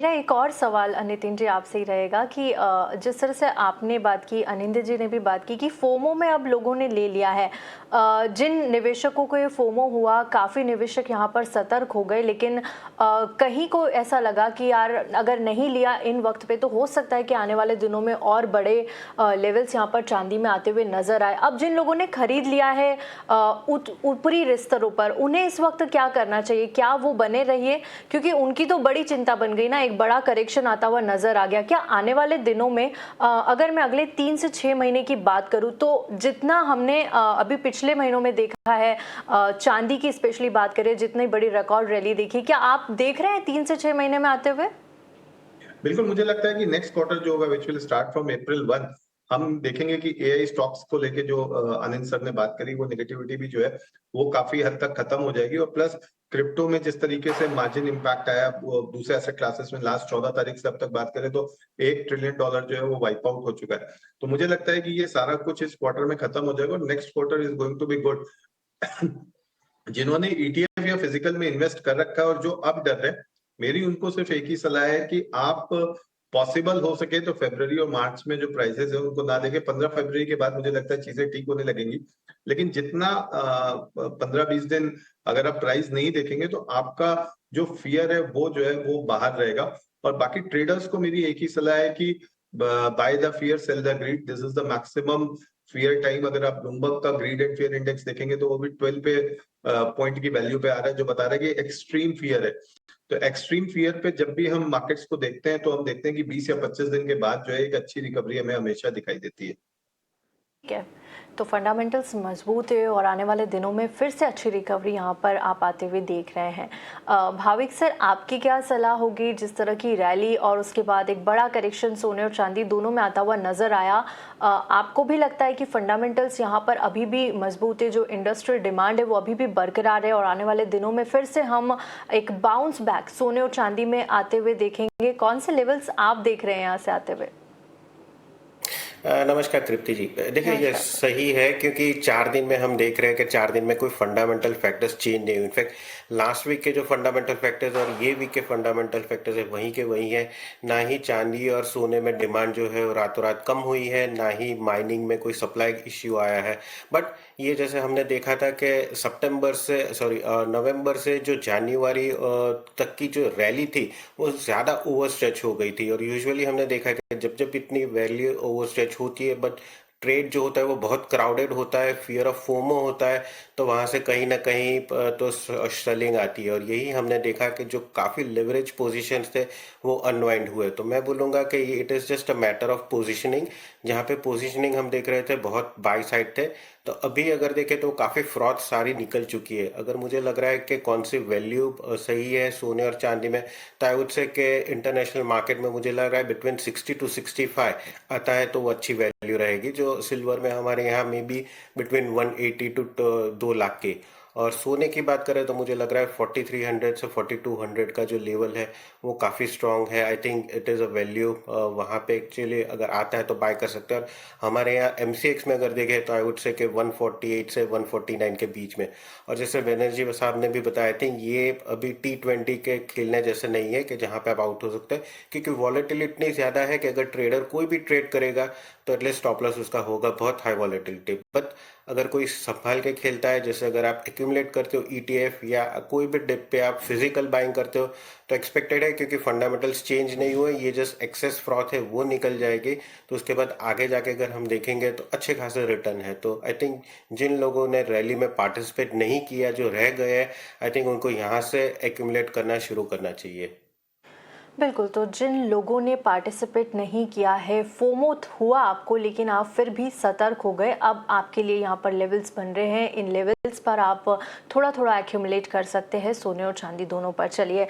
मेरा एक और सवाल नितिन जी आपसे ही रहेगा कि जिस तरह से आपने बात की, अनिंदर जी ने भी बात की कि फोमो में अब लोगों ने ले लिया है। जिन निवेशकों को ये फोमो हुआ, काफ़ी निवेशक यहाँ पर सतर्क हो गए, लेकिन कहीं को ऐसा लगा कि यार अगर नहीं लिया इन वक्त पे तो हो सकता है कि आने वाले दिनों में और बड़े लेवल्स यहाँ पर चांदी में आते हुए नजर आए। अब जिन लोगों ने खरीद लिया है ऊपरी स्तरों पर, उन्हें इस वक्त क्या करना चाहिए? क्या वो बने रहिए? क्योंकि उनकी तो बड़ी चिंता बन गई ना, एक बड़ा करेक्शन आता हुआ नजर आ गया। क्या आने वाले दिनों में अगर मैं अगले 3 से 6 महीने की बात करूं तो जितना हमने अभी पिछले महीनों में देखा है, चांदी की स्पेशली बात करें, जितनी बड़ी रिकॉर्ड रैली देखी, क्या आप देख रहे हैं 3 से 6 महीने में आते हुए? बिल्कुल, मुझे लगता है कि नेक्स्ट क्वार्टर जो होगा which will start from April 1, हम देखेंगे कि एआई स्टॉक्स को लेके जो आनंद सर ने बात करी, वो नेगेटिविटी भी जो है वो काफी हद तक खत्म हो जाएगी। और प्लस क्रिप्टो में जिस तरीके से मार्जिन इम्पैक्ट आया, वो दूसरे एसेट क्लासेस में लास्ट 14 तारीख से अब तक बात करें तो $1 ट्रिलियन जो है वो वाइप आउट हो चुका है। तो मुझे लगता है कि ये सारा कुछ इस क्वार्टर में खत्म हो जाएगा और next quarter is going to be good. जिन्होंने ईटीएफ या फिजिकल में इन्वेस्ट कर रखा है और जो अब डर रहे हैं, मेरी उनको सिर्फ एक ही सलाह है कि आप पॉसिबल हो सके तो फरवरी और मार्च में जो प्राइसेस है उनको ना लेके 15 फरवरी के बाद मुझे लगता है चीजें ठीक होने लगेंगी। लेकिन जितना 15-20 दिन अगर आप प्राइस नहीं देखेंगे तो आपका जो फियर है वो जो है वो बाहर रहेगा। और बाकी ट्रेडर्स को मेरी एक ही सलाह है कि buy the fear sell the greed, this is the maximum fear time. अगर आप ब्लूमबर्ग का ग्रीड एंड फियर इंडेक्स देखेंगे तो वो भी 12 पे पॉइंट की वैल्यू पे आ रहा है, जो बता रहा है कि एक्सट्रीम फियर है। तो एक्सट्रीम फियर पे जब भी हम मार्केट्स को देखते हैं तो हम देखते हैं कि 20 या 25 दिन के बाद जो है एक अच्छी रिकवरी हमें हमेशा दिखाई देती है। ठीक है, तो फंडामेंटल्स मजबूत है और आने वाले दिनों में फिर से अच्छी रिकवरी यहाँ पर आप आते हुए देख रहे हैं। भाविक सर, आपकी क्या सलाह होगी? जिस तरह की रैली और उसके बाद एक बड़ा करेक्शन सोने और चांदी दोनों में आता हुआ नजर आया, आपको भी लगता है कि फंडामेंटल्स यहाँ पर अभी भी मजबूत है, जो इंडस्ट्रियल डिमांड है वो अभी भी बरकरार है और आने वाले दिनों में फिर से हम एक बाउंस बैक सोने और चांदी में आते हुए देखेंगे? कौन से लेवल्स आप देख रहे हैं यहाँ से आते हुए? नमस्कार तृप्ति जी। देखिए ये नमस्कार सर। सही है क्योंकि 4 दिन में हम देख रहे हैं कि 4 दिन में कोई फंडामेंटल फैक्टर्स चेंज नहीं हुए। इनफैक्ट लास्ट वीक के जो फंडामेंटल फैक्टर्स और ये वीक के फंडामेंटल फैक्टर्स है वहीं के वहीं है। ना ही चांदी और सोने में डिमांड जो है वो रातों रात कम हुई है, ना ही माइनिंग में कोई सप्लाई इश्यू आया है। बट ये जैसे हमने देखा था कि नवंबर से जो जनवरी तक की जो रैली थी वो ज़्यादा ओवर स्ट्रेच हो गई थी। और यूजुअली हमने देखा कि जब जब इतनी वैल्यू ओवर स्ट्रेच होती है बट ट्रेड जो होता है वो बहुत क्राउडेड होता है, फियर ऑफ फोमो होता है, तो वहां से कहीं ना कहीं तो सेलिंग आती है। और यही हमने देखा कि जो काफ़ी लिवरेज पोजीशंस थे वो अनवाइंड हुए। तो मैं बोलूँगा कि ये it is just a matter of positioning. जहाँ पे पोजीशनिंग हम देख रहे थे बहुत बाई साइड थे, तो अभी अगर देखें तो काफ़ी फ्रॉड सारी निकल चुकी है। अगर मुझे लग रहा है कि कौन सी वैल्यू सही है सोने और चांदी में, तो आई वुड से कि इंटरनेशनल मार्केट में मुझे लग रहा है बिटवीन 60 टू 65 आता है तो वो अच्छी वैल्यू रहेगी। जो सिल्वर में हमारे यहाँ में भी बिटवीन 180 टू 2 लाख के। और सोने की बात करें तो मुझे लग रहा है 4300 से 4200 का जो लेवल है वो काफ़ी स्ट्रांग है। I think it is a value वहाँ पे एक्चुअली अगर आता है तो बाय कर सकते हैं। और हमारे यहाँ एमसीएक्स में अगर देखें तो आई वुड से कि 148 से 149 के बीच में। और जैसे बनर्जी साहब ने भी बताया था, ये अभी T20 के खेलने जैसे नहीं है कि जहाँ पे आप आउट हो सकते हैं, क्योंकि वॉलेटिलिटी इतनी ज़्यादा है कि अगर ट्रेडर कोई भी ट्रेड करेगा तो एटलीस्ट स्टॉप लॉस उसका होगा बहुत हाई वॉलेटिलिटी। बट अगर कोई संभाल के खेलता है, जैसे अगर आप एक्यूमुलेट करते हो ईटीएफ या कोई भी डिप पे आप फिजिकल बाइंग करते हो, तो एक्सपेक्टेड है क्योंकि फंडामेंटल्स चेंज नहीं हुए, ये जस्ट एक्सेस फ्रॉथ है वो निकल जाएगी। तो उसके बाद आगे जाके अगर हम देखेंगे तो अच्छे खासे रिटर्न है। तो आई थिंक जिन लोगों ने रैली में पार्टिसिपेट नहीं किया, जो रह गए हैं, आई थिंक उनको यहाँ से एक्यूमुलेट करना शुरू करना चाहिए। बिल्कुल, तो जिन लोगों ने पार्टिसिपेट नहीं किया है, फोमो हुआ आपको लेकिन आप फिर भी सतर्क हो गए। अब आपके लिए यहाँ पर लेवल्स बन रहे हैं, इन लेवल्स पर आप थोड़ा-थोड़ा एक्यूमुलेट कर सकते हैं सोने और चांदी दोनों पर। चलिए